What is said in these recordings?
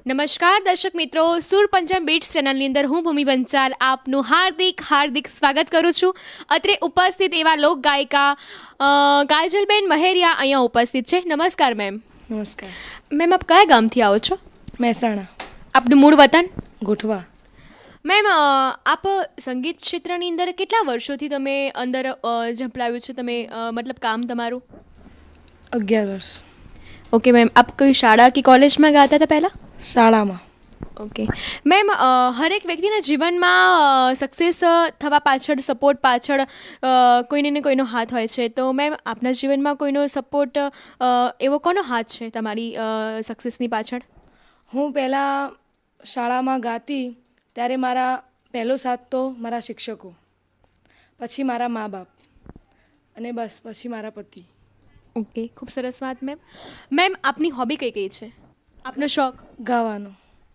નમસ્કાર દર્શક મિત્રો, સુર પંચમ બીટ્સ ચેનલની અંદર હું ભૂમિ પંચાલ આપનું હાર્દિક સ્વાગત કરું છું. અત્રે ઉપસ્થિત એવા લોક ગાયિકા કાજલબેન મહેરિયા અહીંયા ઉપસ્થિત છે. નમસ્કાર મેમ. નમસ્કાર મેમ, આપ કયા ગામથી આવો છો? મહેસાણા. આપનું મૂળ વતન? ગોઠવા. મેમ, આપ સંગીત ક્ષેત્રની અંદર કેટલા વર્ષોથી તમે અંદર ઝંપલાવ્યું છે તમે મતલબ કામ તમારું? 11 વર્ષ. ઓકે મેમ, આપ કોઈ શાળા કે કોલેજમાં ગાતા હતા પહેલાં? શાળામાં. ઓકે મેમ, હરેક વ્યક્તિના જીવનમાં સક્સેસ થવા પાછળ સપોર્ટ પાછળ કોઈને ને કોઈનો હાથ હોય છે. તો મેમ, આપના જીવનમાં કોઈનો સપોર્ટ એવો કોનો હાથ છે તમારી સક્સેસની પાછળ? હું પહેલાં શાળામાં ગાતી ત્યારે મારા પહેલો સાથ તો મારા શિક્ષકો, પછી મારા મા બાપ અને બસ પછી મારા પતિ. ઓકે, ખૂબ સરસ વાત મેમ. મેમ, આપની હોબી કઈ કઈ છે? આપનો શોખ? ગાવાનો.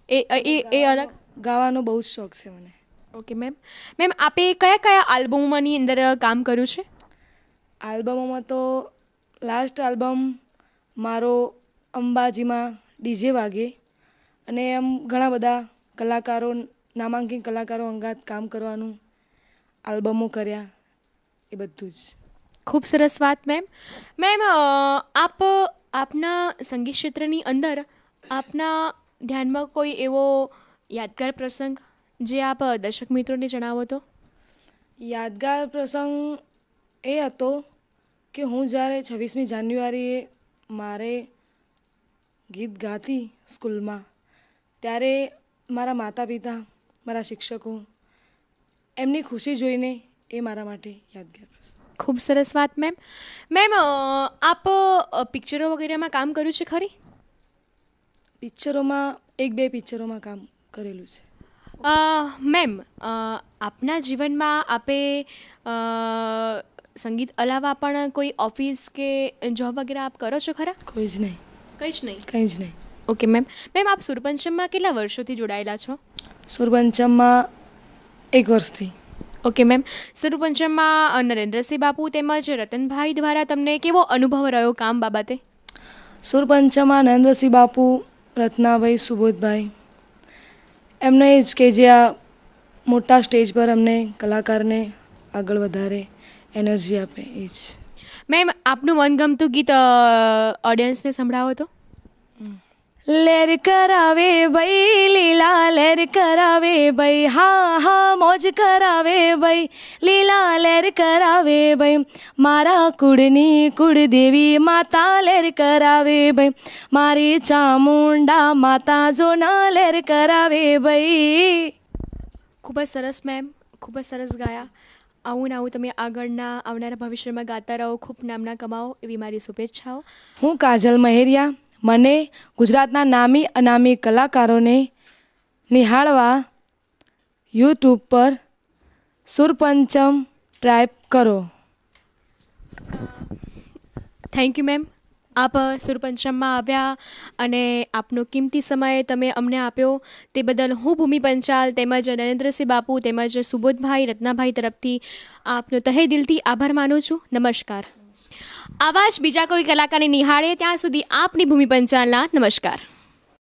એ અલગ? ગાવાનો બહુ જ શોખ છે મને. Okay ma'am. મેમ, આપે કયા કયા આલ્બમોની અંદર કામ કર્યું છે? આલ્બમોમાં તો લાસ્ટ આલ્બમ મારો અંબાજીમાં ડીજે વાગે અને એમ ઘણા બધા કલાકારો, નામાંકિત કલાકારો અંગાત કામ કરવાનું, આલ્બમો કર્યા, એ બધું જ. ખૂબ સરસ વાત મેમ. મેમ, આપના સંગીત ક્ષેત્રની અંદર આપના ધ્યાનમાં કોઈ એવો યાદગાર પ્રસંગ જે આપ દર્શક મિત્રોને જણાવો તો? યાદગાર પ્રસંગ એ હતો કે હું જ્યારે 26મી જાન્યુઆરીએ મારે ગીત ગાતી સ્કૂલમાં, ત્યારે મારા માતા પિતા, મારા શિક્ષકો, એમની ખુશી જોઈને એ મારા માટે યાદગાર પ્રસંગ. ખૂબ સરસ વાત મેમ. મેમ, આપ પિક્ચરો વગેરેમાં કામ કર્યું છે ખરી? પિક્ચરોમાં 1-2 પિક્ચરોમાં કામ કરેલું છે. મેમ, આપના જીવનમાં આપે સંગીત અલાવા પણ કોઈ ઓફિસ કે જોબ વગેરે આપ કરો છો ખરા? કોઈ જ નહીં. કંઈ જ નહીં? કંઈ જ નહીં. Okay ma'am. મેમ, આપ સુરપંચમમાં કેટલા વર્ષોથી જોડાયેલા છો? સુરપંચમમાં 1 વર્ષથી. Okay ma'am. સુરપંચમમાં નરેન્દ્રસિંહ બાપુ તેમજ રતનભાઈ દ્વારા તમને કેવો અનુભવ રહ્યો કામ બાબતે? સુરપંચમમાં નરેન્દ્રસિંહ બાપુ, રત્નાભાઈ, સુબોધભાઈ, એમને જ કે જે આ મોટા સ્ટેજ પર અમને કલાકારને આગળ વધારે એનર્જી આપે, એ જ. મેમ, આપનું મનગમતું ગીત ઓડિયન્સને સંભળાવો તો? લેર કરાવે ભાઈ લીલા, લેર કરાવે ભાઈ, હા હા મોજ કરાવે ભાઈ, લીલા લેર કરાવે ભાઈ, મારા કુળની કુળદેવી માતા લેર કરાવે ભાઈ, મારી ચામુંડા માતા જોના લેર કરાવે ભાઈ. ખૂબ જ સરસ મેમ, ખૂબ જ સરસ ગાયા. આવું ને આવું તમે આવનારા ભવિષ્યમાં ગાતા રહો, ખૂબ નામના કમાઓ, એવી મારી શુભેચ્છાઓ. હું કાજલ મહેરિયા. મને ગુજરાતના નામી અનામી કલાકારોને નિહાળવા યુટ્યુબ પર સુરપંચમ ટાઈપ કરો. Thank you ma'am. આપ સુરપંચમમાં આવ્યા અને આપનો કિંમતી સમય તમે અમને આપ્યો તે બદલ હું ભૂમિ પંચાલ તેમજ નરેન્દ્રસિંહ બાપુ તેમજ સુબોધભાઈ, રત્નાભાઈ તરફથી આપનો તહે દિલથી આભાર માનું છું. નમસ્કાર. આવા જ બીજા કોઈ કલાકારને નિહાળે ત્યાં સુધી આપની ભૂમિ પંચાલના નમસ્કાર.